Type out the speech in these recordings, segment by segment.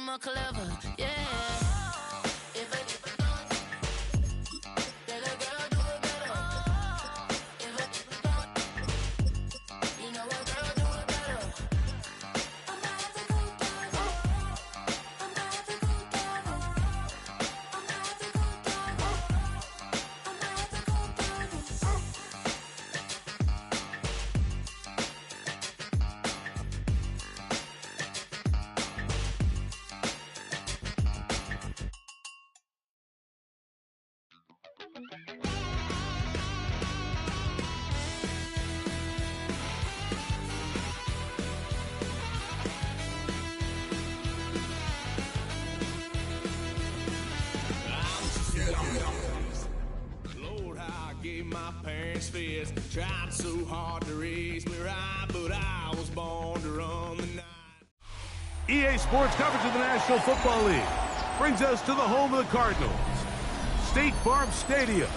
more clever, yeah. If I keep it going, then a girl do it better. If I keep it going, you know a girl do it better. I'm about to go down. I'm about to go down. I'm about to go down. I'm about to go down. Lord, how I gave my parents fits. Tried so hard to raise me right, but I was born to run the night. EA Sports coverage of the National Football League brings us to the home of the Cardinals, State Farm Stadium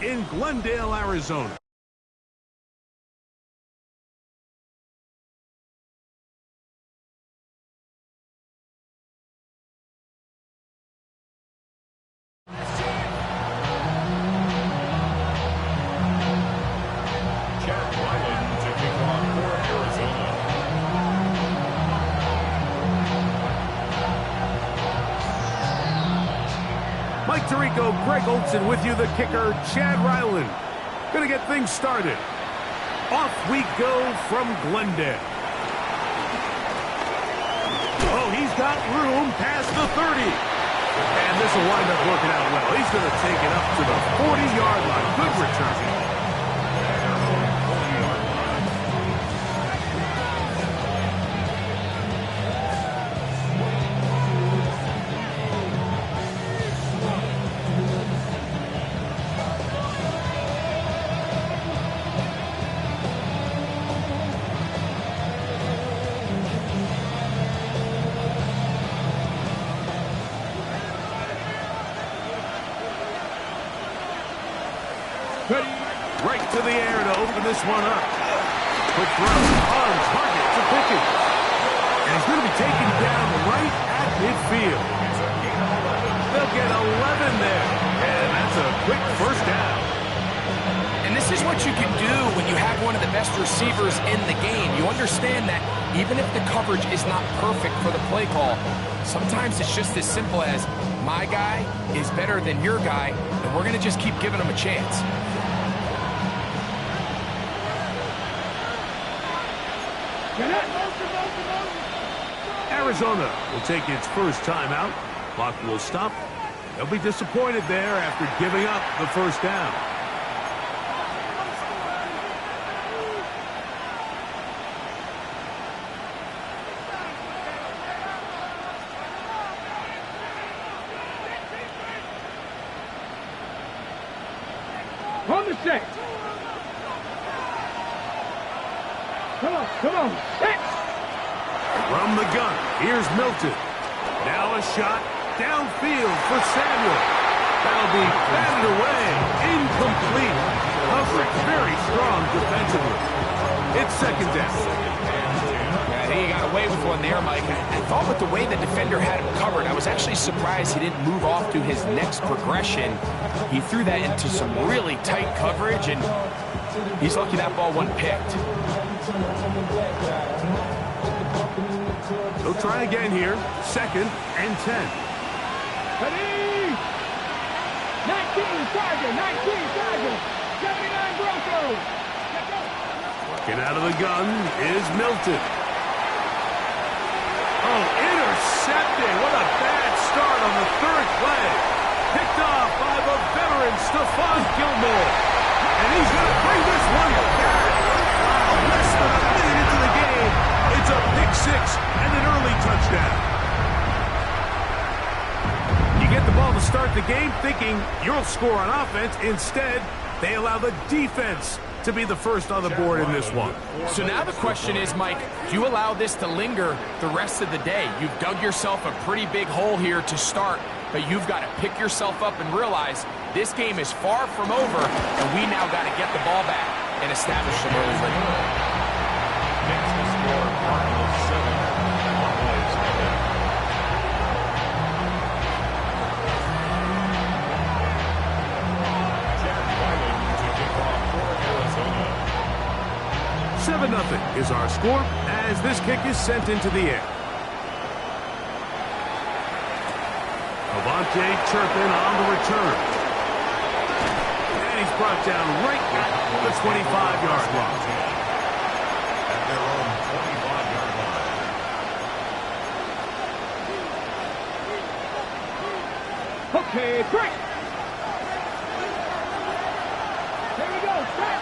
in Glendale, Arizona. Mike Tirico, Greg Olson with you, the kicker, Chad Ryland. Gonna get things started. Off we go from Glendale. Oh, he's got room past the 30. And this will wind up working out well. He's gonna take it up to the 40-yard line. Good return. Right to the air to open this one up. Quick throw on target to Pickens. And he's going to be taken down right at midfield. They'll get 11 there. And that's a quick first down. And this is what you can do when you have one of the best receivers in the game. You understand that even if the coverage is not perfect for the play call, sometimes it's just as simple as my guy is better than your guy, and we're going to just keep giving him a chance. Arizona will take its first timeout. Clock will stop. They'll be disappointed there after giving up the first down. On the set. Come on, set. From the gun, here's Milton. Now a shot downfield for Samuel. That'll be batted away. Incomplete. Coverage very strong defensively. It's second down. I think he got away with one there, Mike. I thought with the way the defender had him covered, I was actually surprised he didn't move off to his next progression. He threw that into some really tight coverage, and he's lucky that ball wasn't picked. They'll try again here. Second and 10. Ready? 19 Tiger, 79 Broncos. Working out of the gun is Milton. Oh, intercepted. What a bad start on the third play. Picked off by the veteran Stephon Gilmore. And he's going to bring this one back. Less than a minute into the game, it's a pick six and an early touchdown. You get the ball to start the game thinking you'll score on offense. Instead, they allow the defense to be the first on the board in this one. So now the question is, Mike, do you allow this to linger the rest of the day? You've dug yourself a pretty big hole here to start, but you've got to pick yourself up and realize this game is far from over, and we now got to get the ball back and establish some early lead. 2-0 is our score as this kick is sent into the air. Avante Turpin on the return. And he's brought down right at the 25-yard line. At their own 25-yard line. Okay, great. Here we go. Set.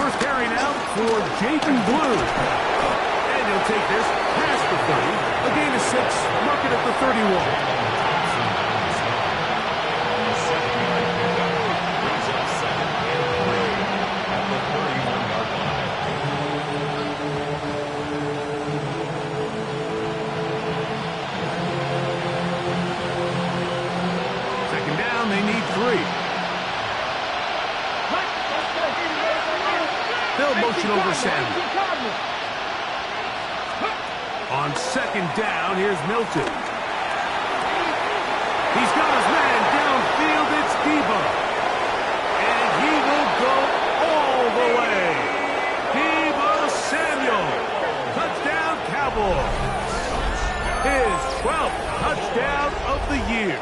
First carry now for Jaden Blue. And he'll take this past the 30. A gain of 6, mark it at the 31. Second down, they need 3. They'll motion over Samuel. On second down, here's Milton. He's got his man downfield. It's Debo. And he will go all the way. Debo Samuel. Touchdown, Cowboys. His 12th touchdown of the year.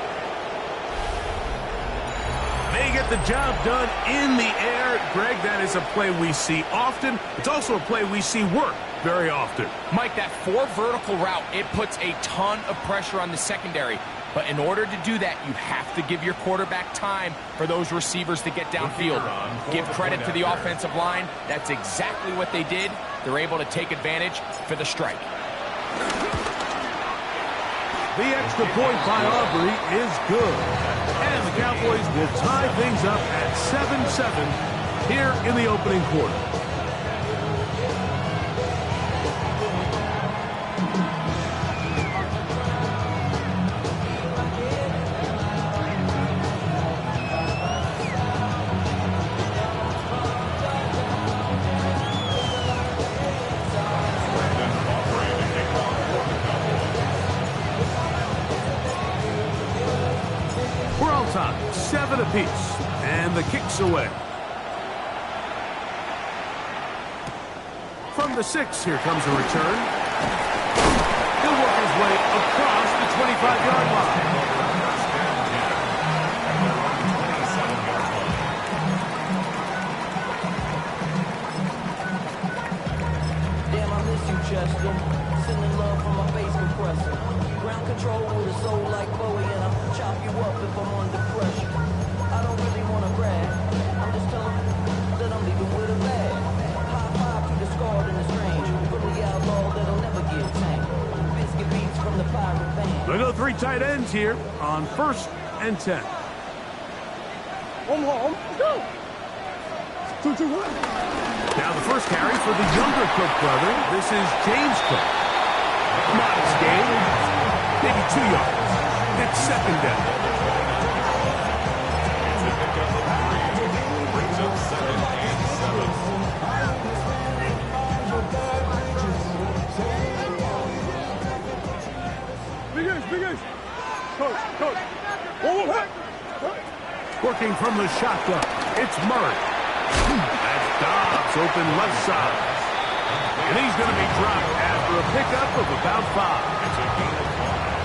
They get the job done in the air. Greg, that is a play we see often. It's also a play we see work very often. Mike, that 4 vertical route, it puts a ton of pressure on the secondary. But in order to do that, you have to give your quarterback time for those receivers to get downfield. Give credit to the offensive line. That's exactly what they did. They're able to take advantage for the strike. The extra point by Aubrey is good. And the Cowboys will tie things up at 7-7 here in the opening quarter. We're on top, 7 apiece, and the kick's away. From the 6, here comes a return. He'll work his way across the 25-yard line. Damn, I miss you, Chester. Sending love from my face compressor. Ground control with a soul like Bowie, and I'll chop you up if I'm under pressure. I don't really want to brag. I'm just telling you that I'm leaving with a bag. High five to the scarred and the strange. From the outlaw that'll never get tamed. Biscuit beats from the pirate band. They go 3 tight ends here on 1st and 10. Home. Go. 2-2-1. Now the first carry for the younger Cook brother. This is James Cook. Modest gain. Maybe 2 yards. It's second down. It's a pickup of 3. Brings up 2nd and 7. Big Ace. Coach. Working from the shotgun. It's Murray. That's Dobbs open left side. And he's going to be dropped after a pickup of about 5.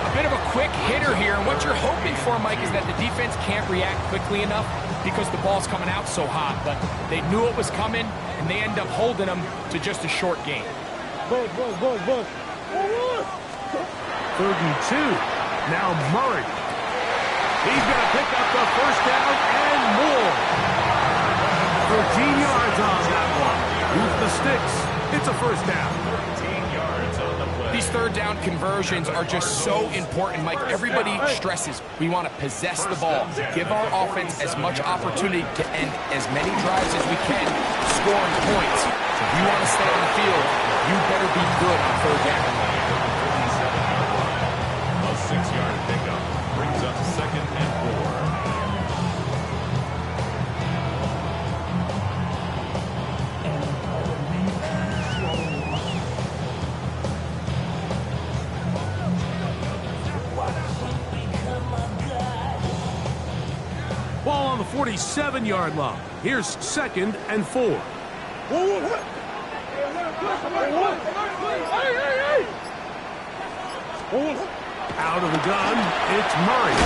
A bit of a quick hitter here, and what you're hoping for, Mike, is that the defense can't react quickly enough because the ball's coming out so hot. But they knew it was coming, and they end up holding them to just a short gain. Buzz. 3rd and 2. Now Murray. He's going to pick up the first down and more. 13 yards on that one. Use the sticks. It's a first down. 13 yards on the play. These 3rd down conversions are just so important, Mike. Everybody stresses we want to possess the ball, give our offense as much opportunity to end as many drives as we can, scoring points. So if you want to stay on the field, you better be good on 3rd down. A 6-yard pickup brings up 2nd and 4. Ball on the 47-yard line. Here's 2nd and 4. Out of the gun, it's Murray.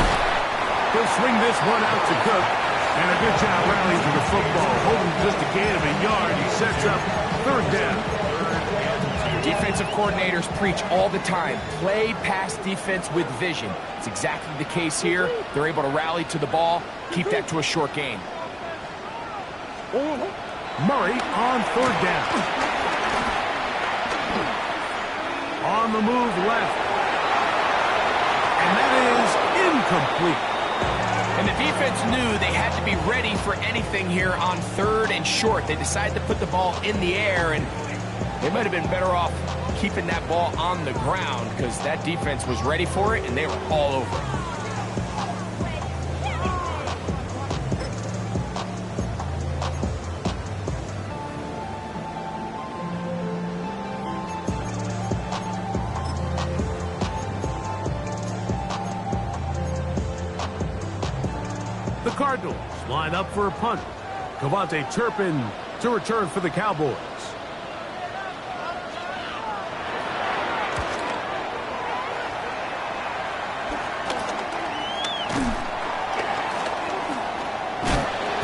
He'll swing this one out to Cook. And a good job rallying to the football. Holding just a gain of a yard. He sets up 3rd down. Defensive coordinators preach all the time, play pass defense with vision. It's exactly the case here. They're able to rally to the ball, keep that to a short gain. Murray on 3rd down. On the move left. And that is incomplete. And the defense knew they had to be ready for anything here on 3rd and short. They decided to put the ball in the air, and they might have been better off keeping that ball on the ground because that defense was ready for it, and they were all over it. The Cardinals line up for a punt. Cavante Turpin to return for the Cowboys.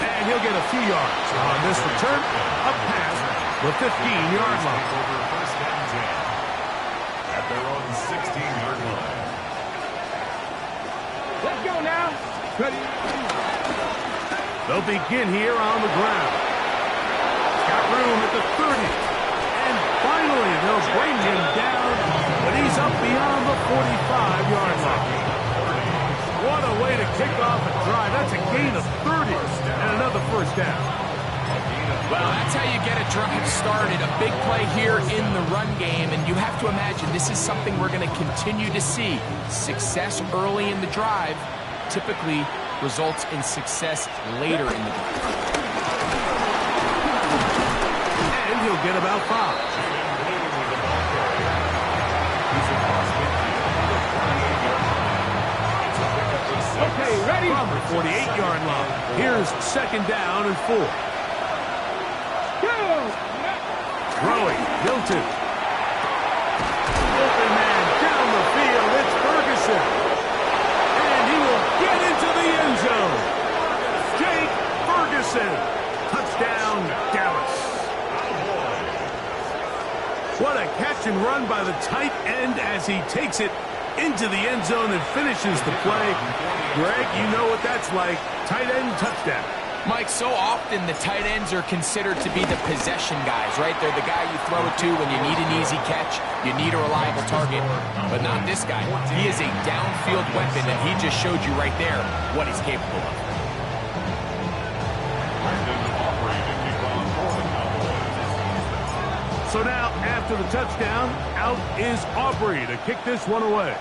And he'll get a few yards on this return, up past the 15-yard line. Over 1st and 10 at their own 16-yard line. Let's go now. Ready? They'll begin here on the ground. Got room at the 30. And finally, they'll bring him down, but he's up beyond the 45-yard line. What a way to kick off a drive. That's a gain of 30 and another 1st down. Well, that's how you get a drive started. A big play here in the run game, and you have to imagine this is something we're going to continue to see. Success early in the drive typically results in success later in the game. And he'll get about 5. Okay, ready? From the 48-yard line, here's 2nd down and 4. Go! Throwing, Hilton. Open man down the field, it's Ferguson. And he will get into the end zone. Jake Ferguson. Touchdown, Dallas. What a catch and run by the tight end as he takes it into the end zone and finishes the play. Greg, you know what that's like. Tight end touchdown. Mike, so often the tight ends are considered to be the possession guys, right? They're the guy you throw it to when you need an easy catch, you need a reliable target, but not this guy. He is a downfield weapon, and he just showed you right there what he's capable of. So now, after the touchdown, out is Aubrey to kick this one away.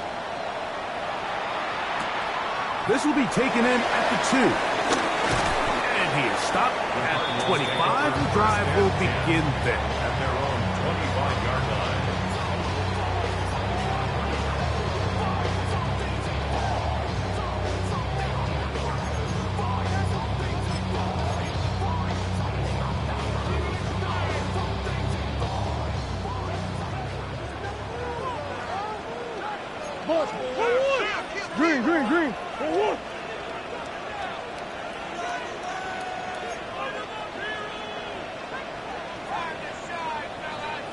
This will be taken in at the 2. And he is stopped at the 25. The drive will begin then. At their own 25-yard line. Green, green, green.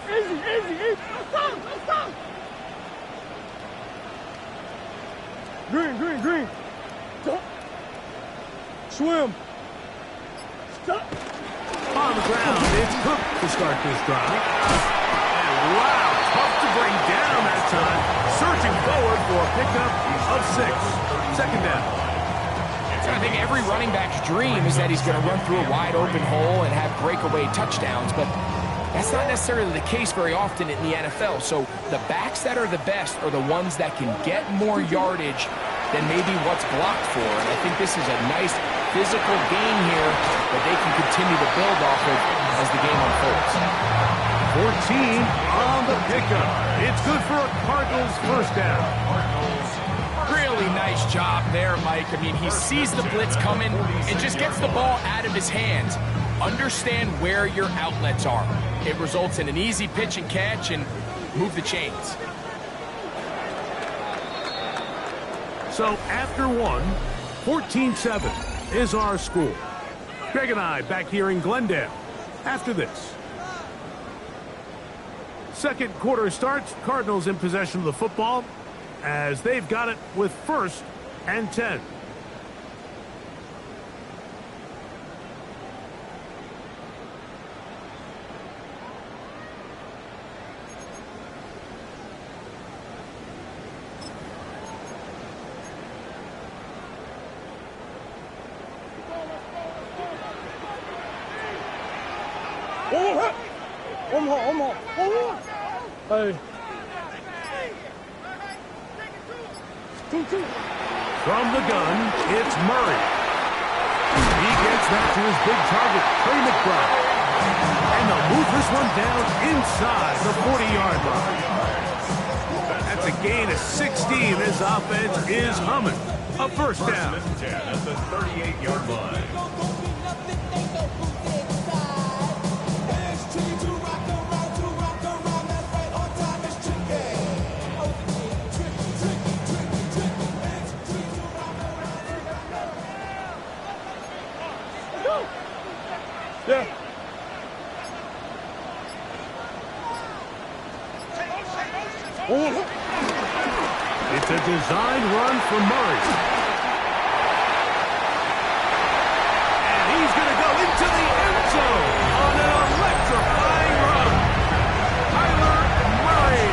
Easy, easy, easy. Let's go. Green, green, green. Stop. Swim. Stop. On the ground, it's Cook to start this drive. And wow, tough to bring down that time. Searching forward for a pickup of 6. 2nd down. So I think every running back's dream is that he's going to run through a wide open hole and have breakaway touchdowns, but that's not necessarily the case very often in the NFL. So the backs that are the best are the ones that can get more yardage than maybe what's blocked for. And I think this is a nice physical gain here that they can continue to build off of as the game unfolds. 14 on the pickup. It's good for a Cardinals 1st down. Really nice job there, Mike. I mean, he sees the blitz coming and just gets the ball out of his hands. Understand where your outlets are. It results in an easy pitch and catch and move the chains. So after one, 14-7 is our score. Greg and I back here in Glendale after this. Second quarter starts. Cardinals in possession of the football as they've got it with 1st and 10. One more. Hey. 2-2. From the gun, it's Murray. He gets that to his big target, Trey McBride. And they'll move this one down inside the 40-yard line. That's a gain of 16. This offense is humming. A first down. 10 at the 38-yard line. Yeah. It's a design run for Murray. And he's going to go into the end zone on an electrifying run. Kyler Murray,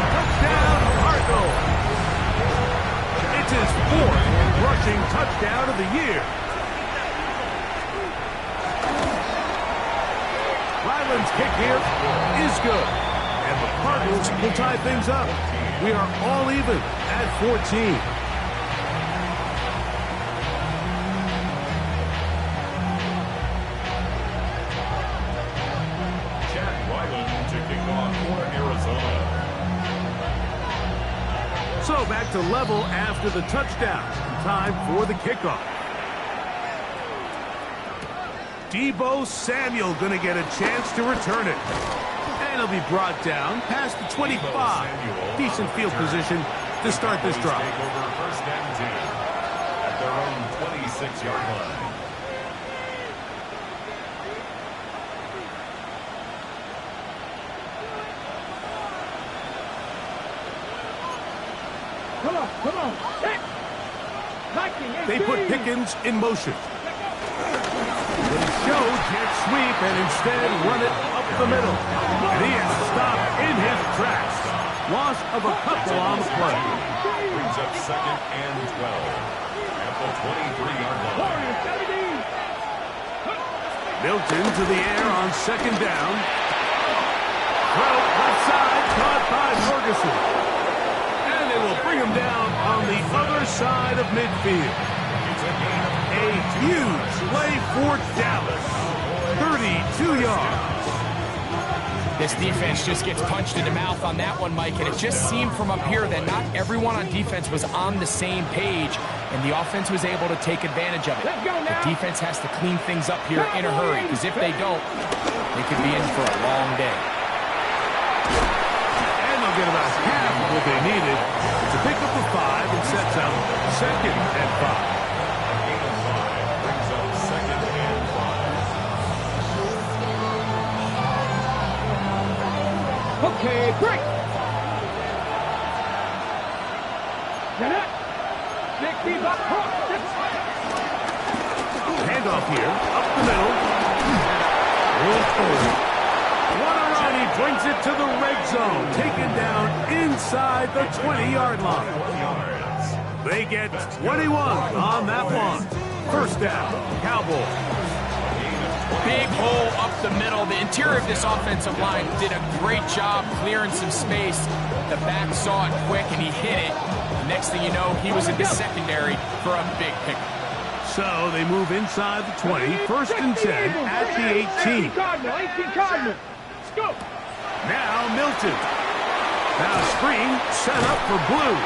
touchdown Cardinals. It's his 4th rushing touchdown of the year. Ryland's kick here is good. And the Cardinals will tie things up. We are all even at 14. Chad Ryland to kick off for Arizona. So back to level after the touchdown. Time for the kickoff. Deebo Samuel going to get a chance to return it. And he'll be brought down past the 25. Decent field position to start this drive. Take over 1st and 10 at their own 26-yard line. Come on. They put Pickens in motion. But he showed jet sweep and instead run it up the middle. And he is stopped in his tracks. Loss of a couple on the play. Brings up 2nd and 12 at the 23-yard line. Milton to the air on 2nd down. Throw left side, caught by Ferguson. And they will bring him down on the other side of midfield. A huge play for Dallas. 32 yards. This defense just gets punched in the mouth on that one, Mike, and it just seemed from up here that not everyone on defense was on the same page, and the offense was able to take advantage of it. The defense has to clean things up here in a hurry, because if they don't, they could be in for a long day. And they'll get about half of what they needed to pick up the 5 and sets up 2nd and 5. Brings up 2nd and 5. Okay, break. Handoff here, up the middle. Roll forward. What a run, he brings it to the red zone. Taken down inside the 20-yard line. They get 21 on that one. First down, Cowboys. Big hole up the middle. The interior of this offensive line did a great job clearing some space. The back saw it quick, and he hit it. Next thing you know, he was in the secondary for a big pickup. So they move inside the 20, 1st and 10 at the 18. 18 Cardinals. Let's go. Now Milton. Now screen set up for Blue.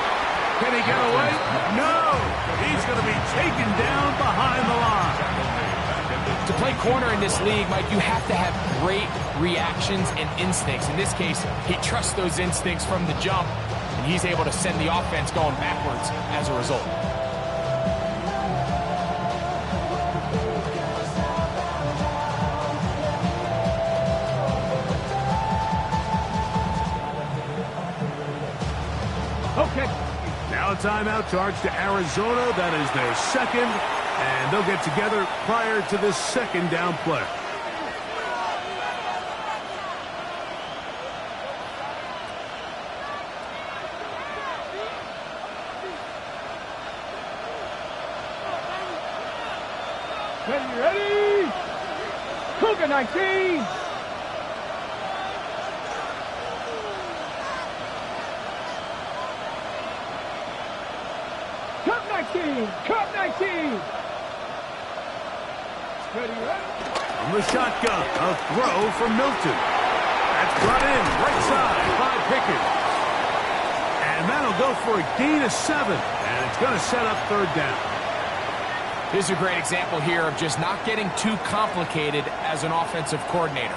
Can he get away? No! He's going to be taken down behind the line. To play corner in this league, Mike, you have to have great reactions and instincts. In this case, he trusts those instincts from the jump, and he's able to send the offense going backwards as a result. Okay. Now a timeout charge to Arizona. That is their second, and they'll get together prior to this second down play. Ready? Cougar 19. Cup 19! Ready? From the shotgun, a throw from Milton. That's brought in right side by Pickens. And that'll go for a gain of 7. And it's going to set up third down. This is a great example here of just not getting too complicated as an offensive coordinator.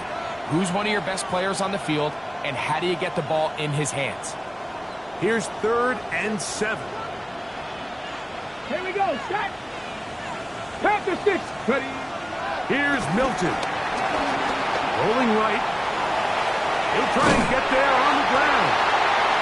Who's one of your best players on the field, and how do you get the ball in his hands? Here's 3rd and 7. Here we go, set! Panther 6, ready? Here's Milton. Rolling right. He'll try and get there on the ground.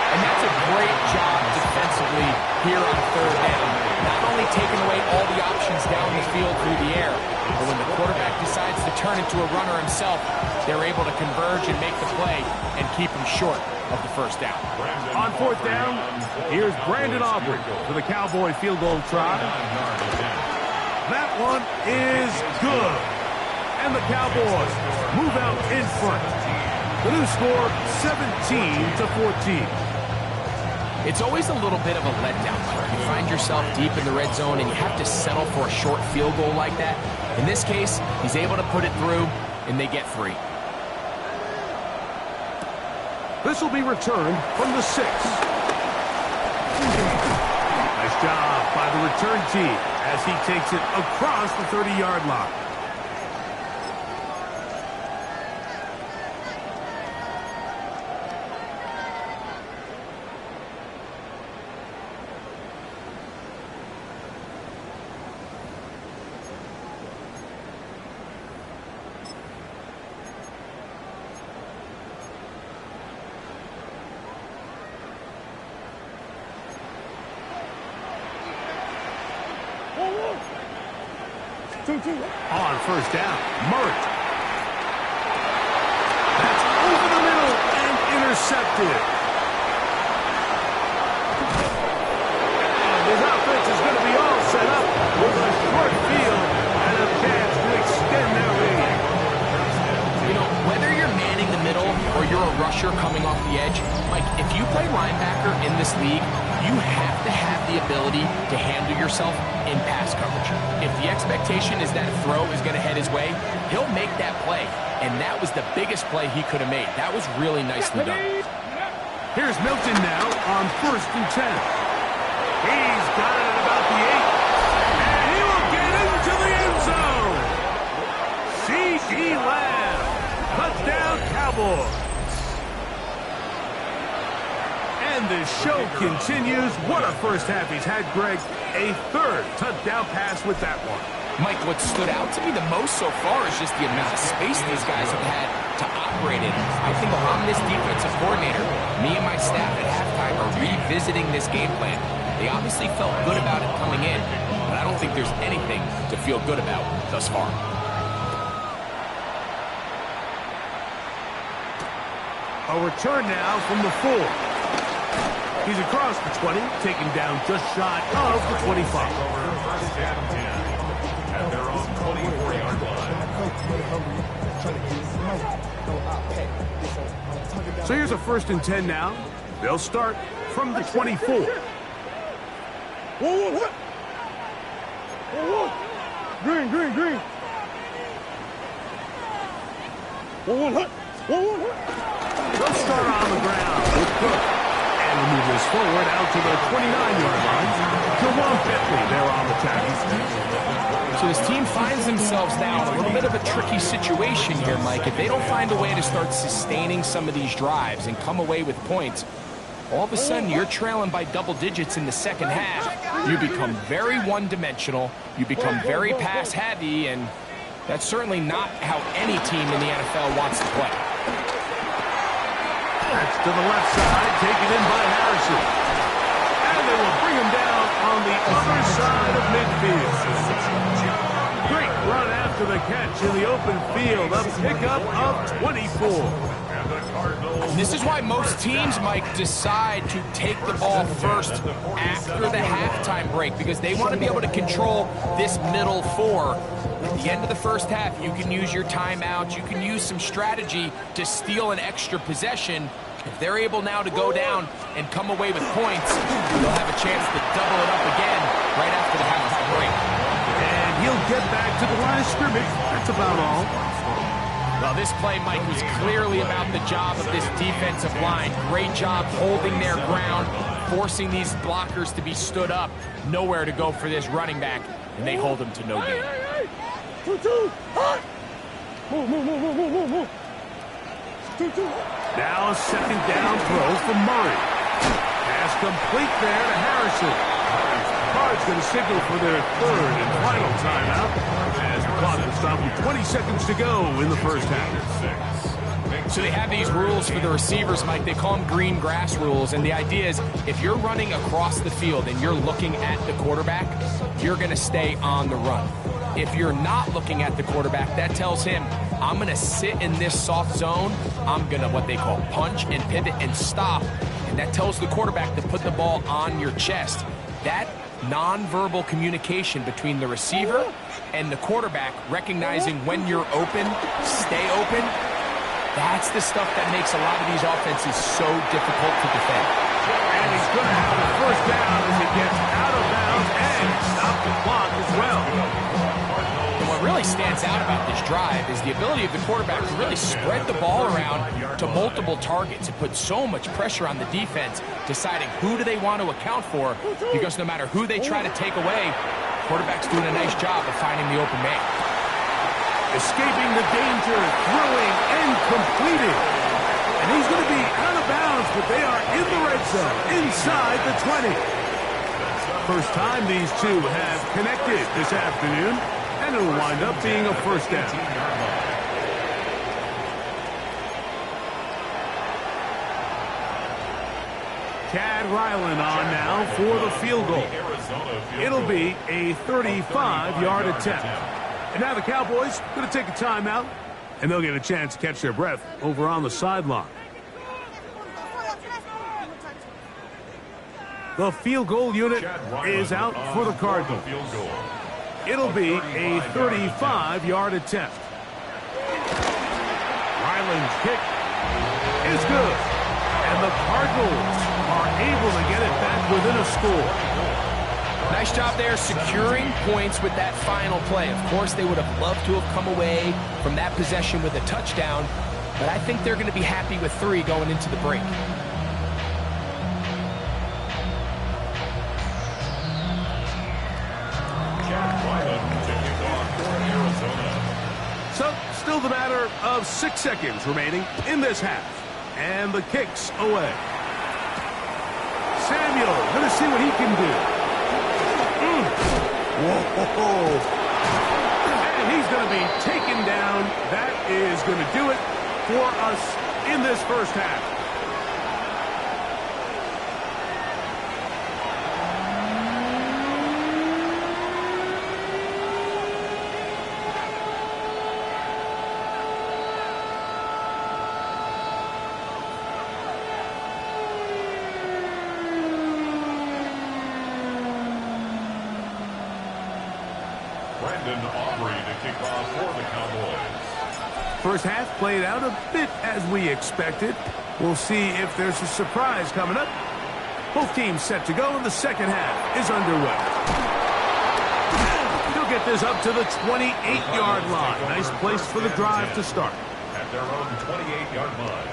And that's a great job defensively here on 3rd down. Not only taking away all the options down the field through the air, but when the quarterback decides to turn into a runner himself, they're able to converge and make the play and keep him short of the first down. On 4th down, here's Brandon Aubrey for the Cowboy field goal try. That one is good. And the Cowboys move out in front. The new score, 17-14. It's always a little bit of a letdown, Mike. You find yourself deep in the red zone and you have to settle for a short field goal like that. In this case, he's able to put it through, and they get 3. This will be returned from the 6. Nice job by the return team as he takes it across the 30-yard line. On 1st down, Murray. That's over the middle and intercepted. And his offense is going to be all set up with a short field and a chance to extend their lead. You know, whether you're manning the middle or you're a rusher coming off the edge, Mike, if you play linebacker in this league, you have to have the ability to handle yourself in pass coverage. If the expectation is that a throw is going to head his way, he'll make that play. And that was the biggest play he could have made. That was really nicely done. Here's Milton now on 1st and 10. He's got it at about the 8. And he will get into the end zone. C.D. Lamb. Touchdown, Cowboys. And the show continues. What a first half he's had, Greg. A 3rd touchdown pass with that one. Mike, what stood out to me the most so far is just the amount of space these guys have had to operate in. I think if I'm this defensive coordinator, me and my staff at halftime are revisiting this game plan. They obviously felt good about it coming in, but I don't think there's anything to feel good about thus far. A return now from the 4. He's across the 20, taken down just shy of the 25. First down 10 at their own 24-yard line. So here's a 1st and 10 now. They'll start from the 24. Whoa, what? Whoa. Green. Whoa, what? They'll start on the ground with Cook. And we'll move this pushes forward out to the 29-yard line. Jawan Bentley there on the tackle. So this team finds themselves now in a little bit of a tricky situation here, Mike. If they don't find a way to start sustaining some of these drives and come away with points, all of a sudden you're trailing by double digits in the second half. You become very one-dimensional. You become very pass-heavy, and that's certainly not how any team in the NFL wants to play. That's to the left side, taken in by Harrison. And they will bring him down on the other side of midfield. Great run after the catch in the open field. A pickup of 24. This is why most teams, Mike, decide to take the ball first after the halftime break, because they want to be able to control this middle four. At the end of the first half, you can use your timeouts. You can use some strategy to steal an extra possession. If they're able now to go down and come away with points, they'll have a chance to double it up again right after the halftime break. And he'll get back to the line of scrimmage. That's about all. Well, this play, Mike, was clearly about the job of this defensive line. Great job holding their ground, forcing these blockers to be stood up. Nowhere to go for this running back, and they hold him to no gain. Now a second down throw from Murray. Pass complete there to Harrison. Cards going to signal for their third and final timeout as the clock will stop with 20 seconds to go in the first half. So they have these rules for the receivers, Mike. They call them green grass rules, and the idea is if you're running across the field and you're looking at the quarterback, you're going to stay on the run. If you're not looking at the quarterback, that tells him, I'm going to sit in this soft zone. I'm going to what they call punch and pivot and stop. And that tells the quarterback to put the ball on your chest. That nonverbal communication between the receiver and the quarterback, recognizing when you're open, stay open, that's the stuff that makes a lot of these offenses so difficult to defend. And he's going to have a first down as he gets out of bounds and stop the clock as well. And what really stands out about this drive is the ability of the quarterback to really spread the ball around to multiple targets. It puts so much pressure on the defense, deciding who do they want to account for, because no matter who they try to take away, quarterback's doing a nice job of finding the open man. Escaping the danger, throwing, and completing. And he's going to be out of bounds, but they are in the red zone, inside the 20. First time these two have connected this afternoon, and it'll wind up being a first down. Chad Ryland on now for the field goal. It'll be a 35-yard attempt. And now the Cowboys going to take a timeout, and they'll get a chance to catch their breath over on the sideline. The field goal unit is out for the Cardinals. It'll be a 35-yard attempt. Ryland's kick is good, and the Cardinals are able to get it back within a score. Nice job there securing points with that final play. Of course, they would have loved to have come away from that possession with a touchdown, but I think they're going to be happy with 3 going into the break. So, still the matter of 6 seconds remaining in this half. And the kick's away. Samuel, going to see what he can do. Whoa. And he's going to be taken down. That is going to do it for us in this first half. First half played out a bit as we expected. We'll see if there's a surprise coming up. Both teams set to go, and the second half is underway. He'll get this up to the 28-yard line. Nice place for the drive to start. At their own 28-yard line.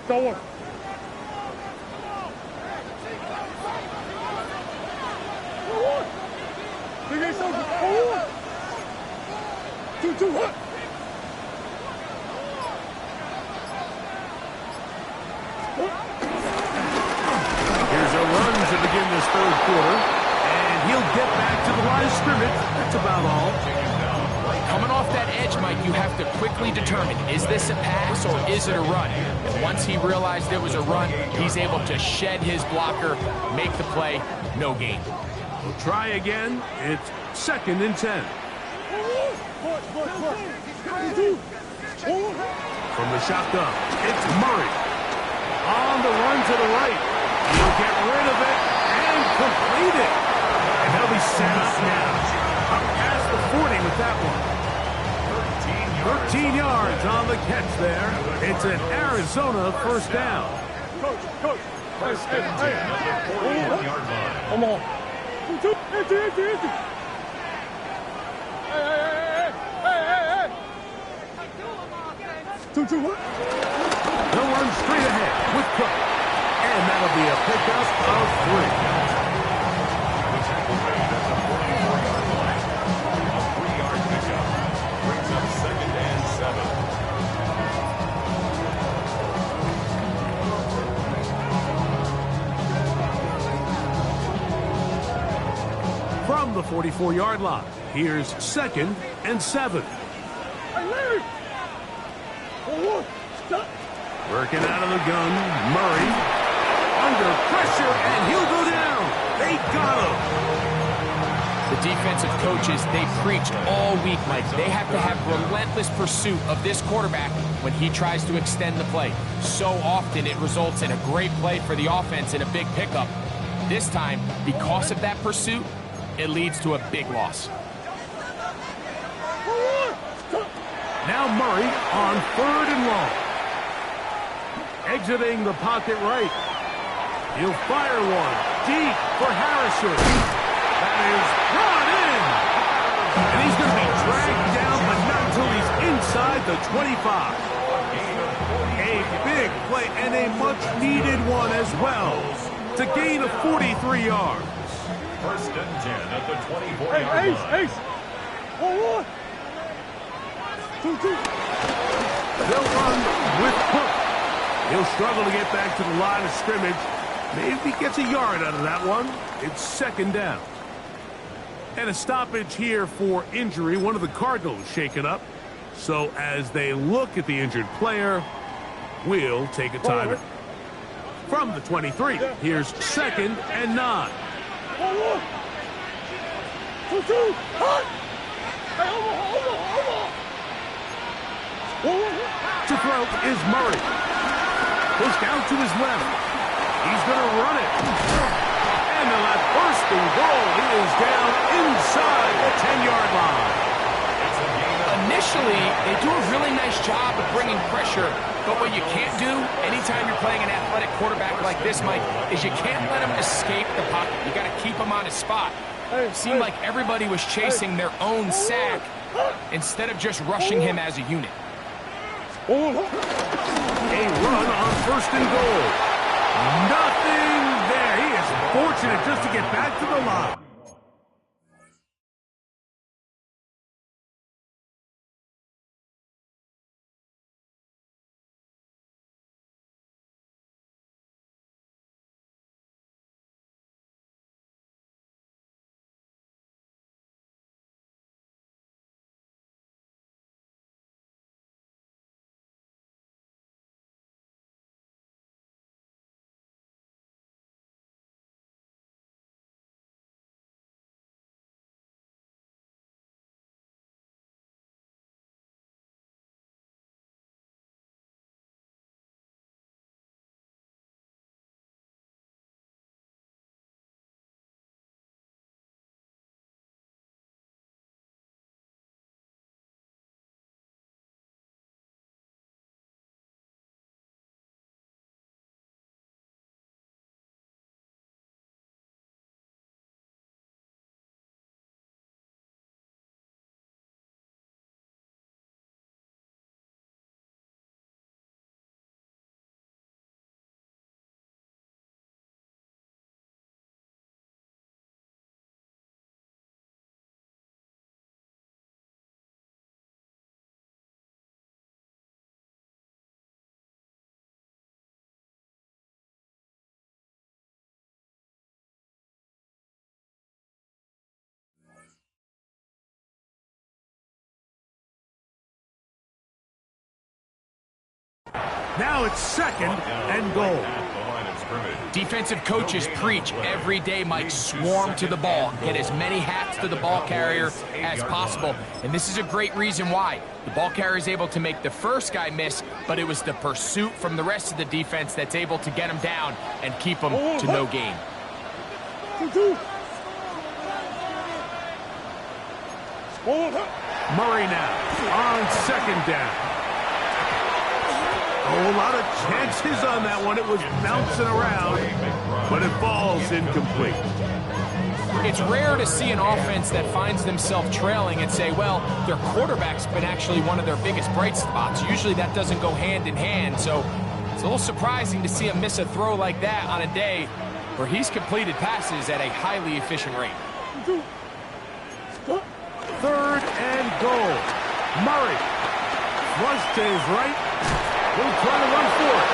Go on. Big A soldier. Go on. 2-2, hut. Here's a run to begin this third quarter, and he'll get back to the line of scrimmage. That's about all. Coming off that edge, Mike, you have to quickly determine, is this a pass or is it a run? And once he realized it was a run, he's able to shed his blocker, make the play, no gain. We'll try again. It's 2nd and 10. From the shotgun, it's Murray. On the run to the right. He'll get rid of it and complete it. And he'll be set up now. Up past the 40 with that one. 13 yards on the catch there. It's an Arizona first down. Coach. First and 10 at the 41-yard line. Come on. 2-2. Empty. Hey. 2-2, what? They'll run straight ahead with Cook. And that'll be a pickup of 3. The tackle made at the 44-yard line. A 3-yard pickup brings up 2nd and 7. From the 44-yard line, here's 2nd and 7. Hey, Larry. Stop. Working out of the gun, Murray. Under pressure, and he'll go down. They got him. The defensive coaches, they preach all week, Mike. They have to have relentless pursuit of this quarterback when he tries to extend the play. So often it results in a great play for the offense and a big pickup. This time, because of that pursuit, it leads to a big loss. Now Murray on 3rd and long. Exiting the pocket right. He'll fire one deep for Harrison. That is brought in. And he's going to be dragged down, but not until he's inside the 25. A big play and a much-needed one as well to gain of 43 yards. First and 10 at the 24-yard line. Ace. 1-1. 2-2. They'll run with Cook. He'll struggle to get back to the line of scrimmage. Maybe gets a yard out of that one. It's 2nd down. And a stoppage here for injury. One of the Cardinals shaken up. So as they look at the injured player, we'll take a timeout. From the 23, here's 2nd and 9. 1-1. 2-2. Hut. Hey, over. To throw is Murray. Pushed out to his left. He's going to run it. And they'll have 1st and goal. He is down inside the 10-yard line. Initially, they do a really nice job of bringing pressure, but what you can't do anytime you're playing an athletic quarterback like this, Mike, is you can't let him escape the pocket. You got to keep him on his spot. It seemed like everybody was chasing their own sack instead of just rushing him as a unit. A run on 1st and goal. Nothing there. He is fortunate just to get back to the line. Now it's second and goal. Defensive coaches preach every day, Mike, swarm to the ball. Get as many hats to the ball carrier as possible. And this is a great reason why. The ball carrier is able to make the first guy miss, but it was the pursuit from the rest of the defense that's able to get him down and keep him to no gain. Murray now on second down. Oh, a lot of chances on that one. It was bouncing around, but it falls incomplete. It's rare to see an offense that finds themselves trailing and say, well, their quarterback's been actually one of their biggest bright spots. Usually that doesn't go hand in hand, so it's a little surprising to see him miss a throw like that on a day where he's completed passes at a highly efficient rate. Third and goal. Murray flush to his right. He'll try to run for it.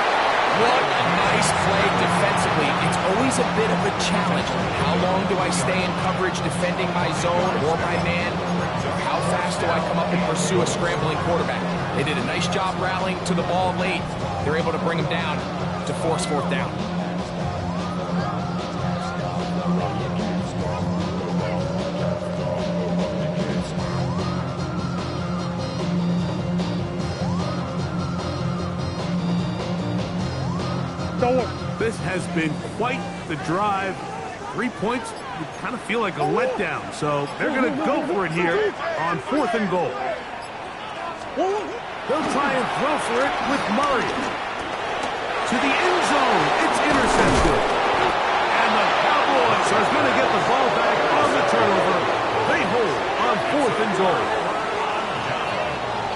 What a nice play defensively. It's always a bit of a challenge. How long do I stay in coverage defending my zone or my man? How fast do I come up and pursue a scrambling quarterback? They did a nice job rallying to the ball late. They're able to bring him down to force fourth down. This has been quite the drive. 3 points, you kind of feel like a letdown. So they're going to go for it here on fourth and goal. They'll try and throw for it with Murray. To the end zone. It's intercepted. And the Cowboys are going to get the ball back on the turnover. They hold on fourth and goal.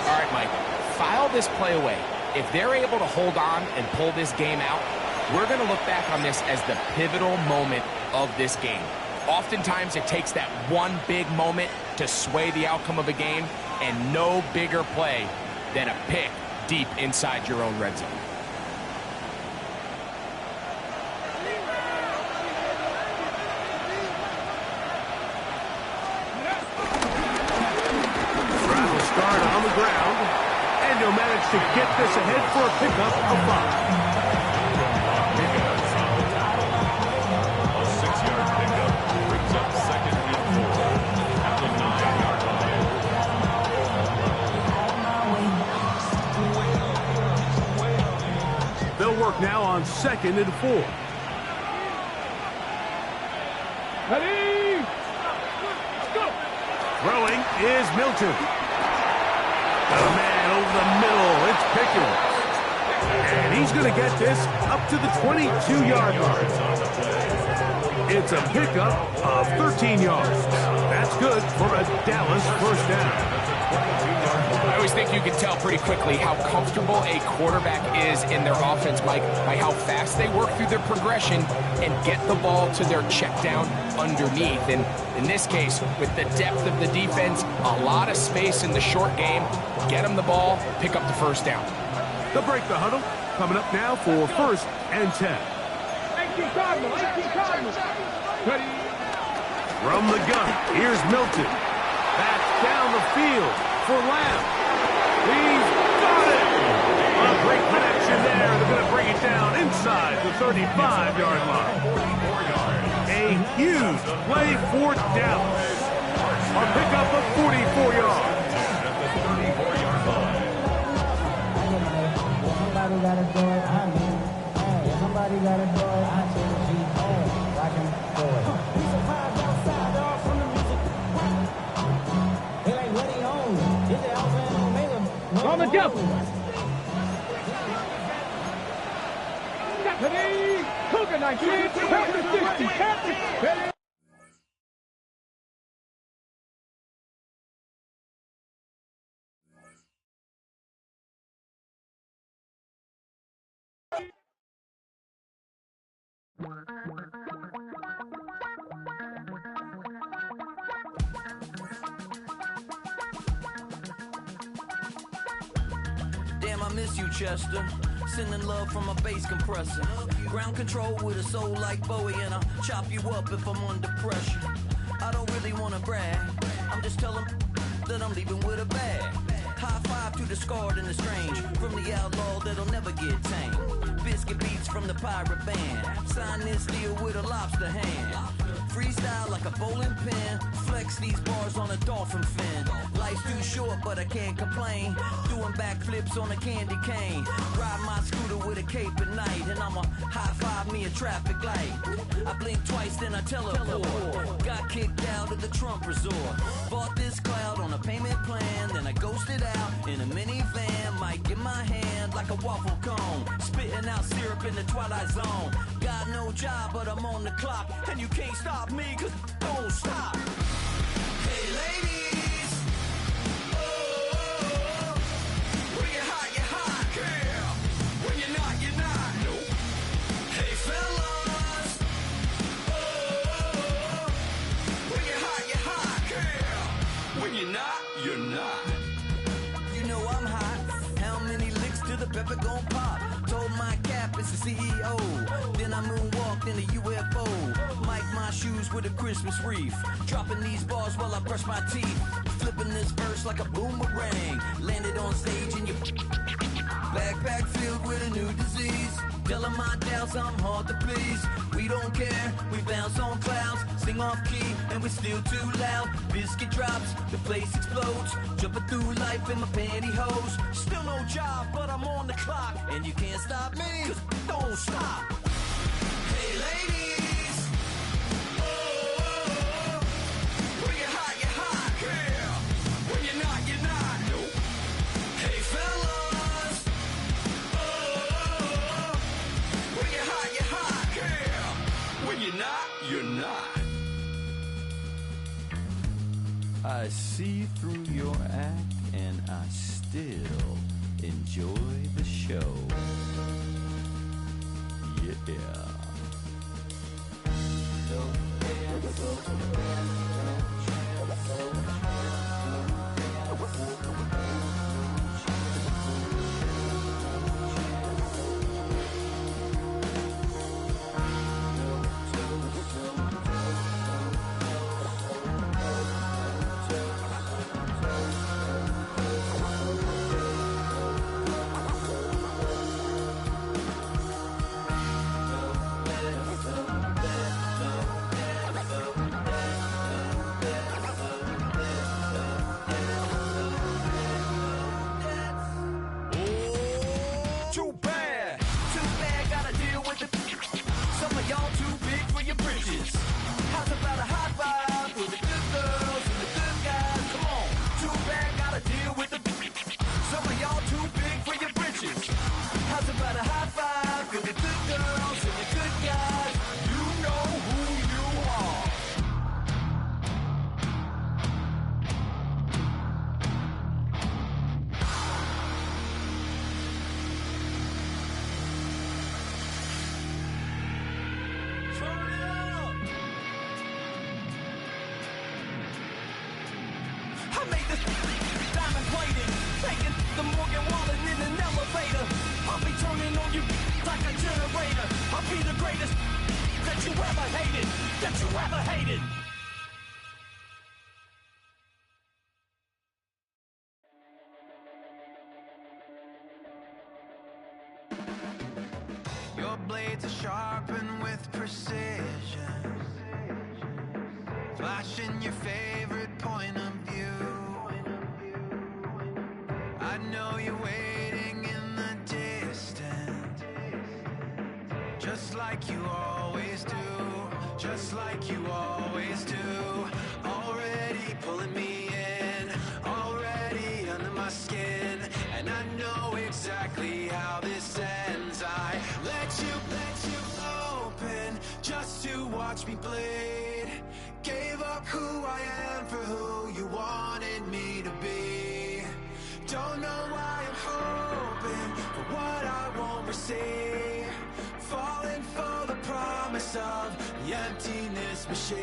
All right, Mike, file this play away. If they're able to hold on and pull this game out, we're going to look back on this as the pivotal moment of this game. Oftentimes, it takes that one big moment to sway the outcome of a game, and no bigger play than a pick deep inside your own red zone. Trying to start on the ground, and he'll manage to get this ahead for a pickup of 5. Work now on second and 4. Ready? Go! Throwing is Milton. The man over the middle. It's Pickens. And he's going to get this up to the 22-yard line. It's a pickup of 13 yards. That's good for a Dallas first down. I always think you can tell pretty quickly how comfortable a quarterback is in their offense, Mike, by how fast they work through their progression and get the ball to their check down underneath. And in this case, with the depth of the defense, a lot of space in the short game, get them the ball, pick up the first down. They'll break the huddle. Coming up now for first and 10. 18 Cardinals. Ready? From the gun, here's Milton. That's down the field for Lamb. He's got it! A great connection there. They're going to bring it down inside the 35-yard line. A huge play for Dallas. A pickup of 44 yards. Somebody got to do it, I mean. Hey, somebody got to do it, I say G. Hey, I can do it. We survived outside, dog, from the music. It ain't ready on. Is it Alpha and Omega? No, On the devil. Ready? Cougar 19. Captain 60. Captain. Ready? Damn, I miss you, Chester. Sending love from a bass compressor. Ground control with a soul like Bowie, and I'll chop you up if I'm under pressure. I don't really wanna brag. I'm just telling that I'm leaving with a bag. High five to the scarred and the strange, from the outlaw that'll never get tamed. Biscuit beats from the pirate band. Sign this deal with a lobster hand. Freestyle like a bowling pin. Flex these bars on a dolphin fin. Life's too short, but I can't complain. Doing backflips on a candy cane. Ride my scooter with a cape at night, and I'ma high five me a traffic light. I blink twice, then I teleport. Got kicked out of the Trump resort. Bought this cloud on a payment plan, then I ghosted out in a minivan. Might get my hand like a waffle cone, spitting out syrup in the twilight zone. Got no job, but I'm on the clock, and you can't stop me, cause don't stop. Hey ladies, oh, when you're hot, girl. When you're not, nope. Hey fellas, oh, when you're hot, girl. When you're not, you're not. You know I'm hot. How many licks till the pepper gon' pop? Told my cap it's the CEO. Then I moonwalked in a UFO. Mic my shoes with a Christmas wreath. Dropping these bars while I brush my teeth. Flipping this verse like a boomerang. Landed on stage in your backpack filled with a new disease. Telling my doubts I'm hard to please. We don't care, we bounce on clouds. Sing off key and we're still too loud. Biscuit drops, the place explodes. Jumping through life in my pantyhose. Still no job, but I'm on the clock. And you can't stop me, cause don't stop. Hey ladies, oh, when you're hot, girl. When you're not, nope. Hey fellas, oh, when you're hot, girl. When you're not, you're not. I see through your act and I still enjoy the show. Yeah. How's about a high five with the good girls and the good guys? Come on, too bad, gotta deal with the. Some of y'all too big for your britches. How's about a high five with the good girls and the good guys? You know who you are. The Morgan Wallen in an elevator. I'll be turning on you like a generator. I'll be the greatest that you ever hated. That you ever hated. Your blades are sharpened with precision, flashing your favorite point of view. I know you're waiting in the distance, just like you always do, just like you always do. Already pulling me in, already under my skin, and I know exactly how this ends. I let you open just to watch me bleed. Gave up who I am for who you wanted me to be. Don't know why I'm hoping for what I won't receive. Falling for the promise of the emptiness machine.